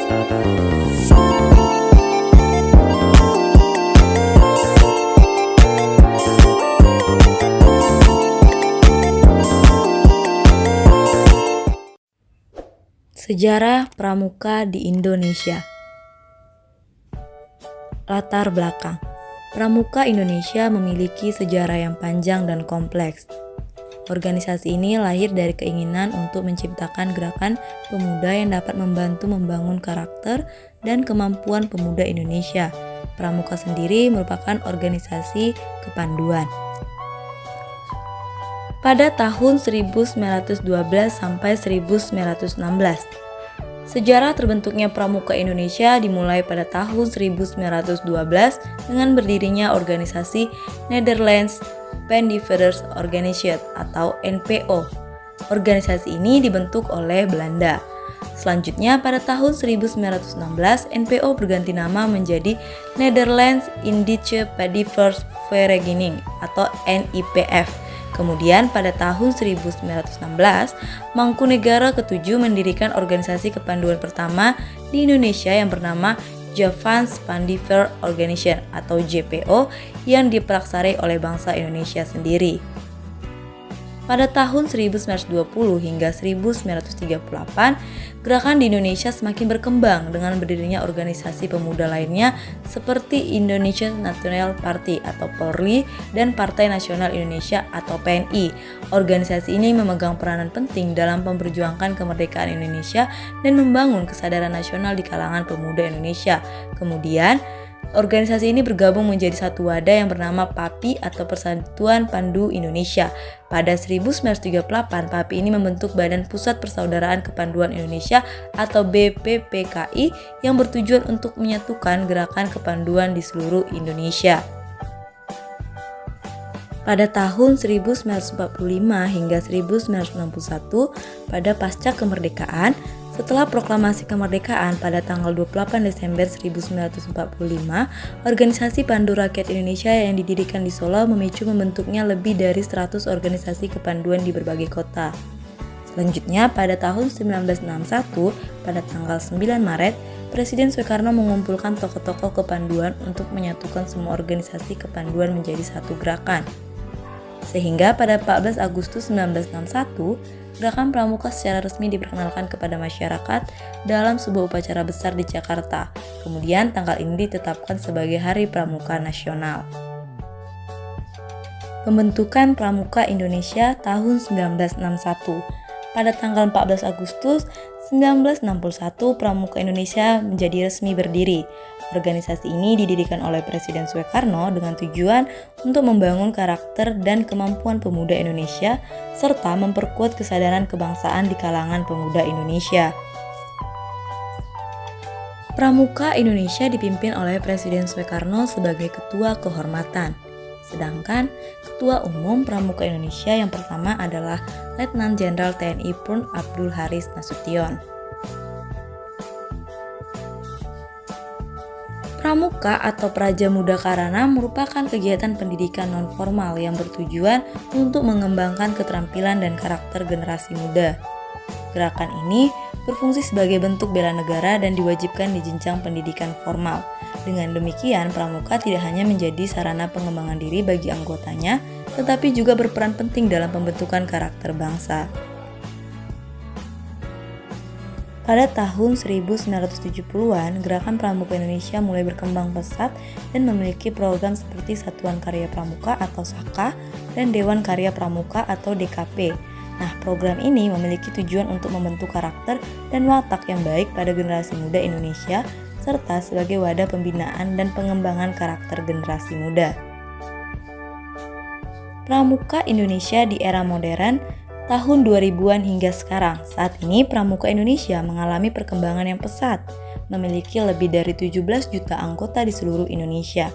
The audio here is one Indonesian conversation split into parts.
Sejarah Pramuka di Indonesia. Latar belakang. Pramuka Indonesia memiliki sejarah yang panjang dan kompleks. Organisasi ini lahir dari keinginan untuk menciptakan gerakan pemuda yang dapat membantu membangun karakter dan kemampuan pemuda Indonesia. Pramuka sendiri merupakan organisasi kepanduan. Pada tahun 1912 sampai 1916. Sejarah terbentuknya Pramuka Indonesia dimulai pada tahun 1912 dengan berdirinya organisasi Netherlands Pendividers Organisatie atau NPO. Organisasi ini dibentuk oleh Belanda. Selanjutnya pada tahun 1916 NPO berganti nama menjadi Netherlands Indische Pendividers Vereniging atau NIPF. Kemudian pada tahun 1916, Mangkunegara ke-7 mendirikan organisasi kepanduan pertama di Indonesia yang bernama Javaanse Pandiver Organisation atau JPO yang diprakarsai oleh bangsa Indonesia sendiri. Pada tahun 1920 hingga 1938, gerakan di Indonesia semakin berkembang dengan berdirinya organisasi pemuda lainnya seperti Indonesian National Party atau Polri dan Partai Nasional Indonesia atau PNI. Organisasi ini memegang peranan penting dalam memperjuangkan kemerdekaan Indonesia dan membangun kesadaran nasional di kalangan pemuda Indonesia. Kemudian, organisasi ini bergabung menjadi satu wadah yang bernama PAPI atau Persatuan Pandu Indonesia. Pada 1938, PAPI ini membentuk Badan Pusat Persaudaraan Kepanduan Indonesia atau BPPKI yang bertujuan untuk menyatukan gerakan kepanduan di seluruh Indonesia. Pada tahun 1945 hingga 1961, pada pasca kemerdekaan, setelah proklamasi kemerdekaan pada tanggal 28 Desember 1945, organisasi Pandu Rakyat Indonesia yang didirikan di Solo memicu membentuknya lebih dari 100 organisasi kepanduan di berbagai kota. Selanjutnya, pada tahun 1961, pada tanggal 9 Maret, Presiden Soekarno mengumpulkan tokoh-tokoh kepanduan untuk menyatukan semua organisasi kepanduan menjadi satu gerakan. Sehingga pada 14 Agustus 1961, Gerakan Pramuka secara resmi diperkenalkan kepada masyarakat dalam sebuah upacara besar di Jakarta. Kemudian tanggal ini ditetapkan sebagai Hari Pramuka Nasional. Pembentukan Pramuka Indonesia tahun 1961. Pada tanggal 14 Agustus 1961, Pramuka Indonesia menjadi resmi berdiri. Organisasi ini didirikan oleh Presiden Soekarno dengan tujuan untuk membangun karakter dan kemampuan pemuda Indonesia serta memperkuat kesadaran kebangsaan di kalangan pemuda Indonesia. Pramuka Indonesia dipimpin oleh Presiden Soekarno sebagai Ketua Kehormatan. Sedangkan Ketua Umum Pramuka Indonesia yang pertama adalah Letnan Jenderal TNI Purn Abdul Haris Nasution. Pramuka atau Praja Muda Karana merupakan kegiatan pendidikan non-formal yang bertujuan untuk mengembangkan keterampilan dan karakter generasi muda. Gerakan ini berfungsi sebagai bentuk bela negara dan diwajibkan di jenjang pendidikan formal. Dengan demikian, pramuka tidak hanya menjadi sarana pengembangan diri bagi anggotanya, tetapi juga berperan penting dalam pembentukan karakter bangsa. Pada tahun 1970-an, Gerakan Pramuka Indonesia mulai berkembang pesat dan memiliki program seperti Satuan Karya Pramuka atau SAKA dan Dewan Karya Pramuka atau DKP. Nah, program ini memiliki tujuan untuk membentuk karakter dan watak yang baik pada generasi muda Indonesia serta sebagai wadah pembinaan dan pengembangan karakter generasi muda. Pramuka Indonesia di era modern tahun 2000-an hingga sekarang. Saat ini Pramuka Indonesia mengalami perkembangan yang pesat, memiliki lebih dari 17 juta anggota di seluruh Indonesia.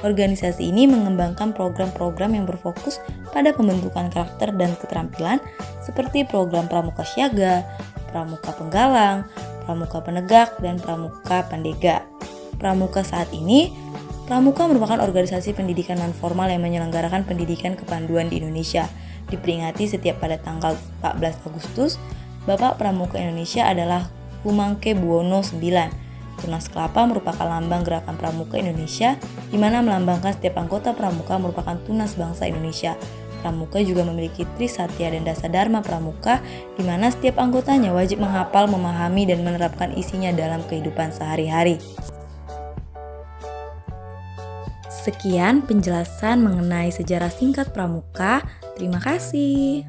Organisasi ini mengembangkan program-program yang berfokus pada pembentukan karakter dan keterampilan seperti program Pramuka Siaga, Pramuka Penggalang, Pramuka Penegak, dan Pramuka Pandega. Pramuka saat ini, Pramuka merupakan organisasi pendidikan non-formal yang menyelenggarakan pendidikan kepanduan di Indonesia. Diperingati setiap pada tanggal 14 Agustus, Bapak Pramuka Indonesia adalah Humangke Buwono IX. Tunas kelapa merupakan lambang gerakan pramuka Indonesia, di mana melambangkan setiap anggota pramuka merupakan tunas bangsa Indonesia. Pramuka juga memiliki Trisatya dan Dasadharma Pramuka, di mana setiap anggotanya wajib menghafal, memahami, dan menerapkan isinya dalam kehidupan sehari-hari. Sekian penjelasan mengenai sejarah singkat pramuka. Terima kasih.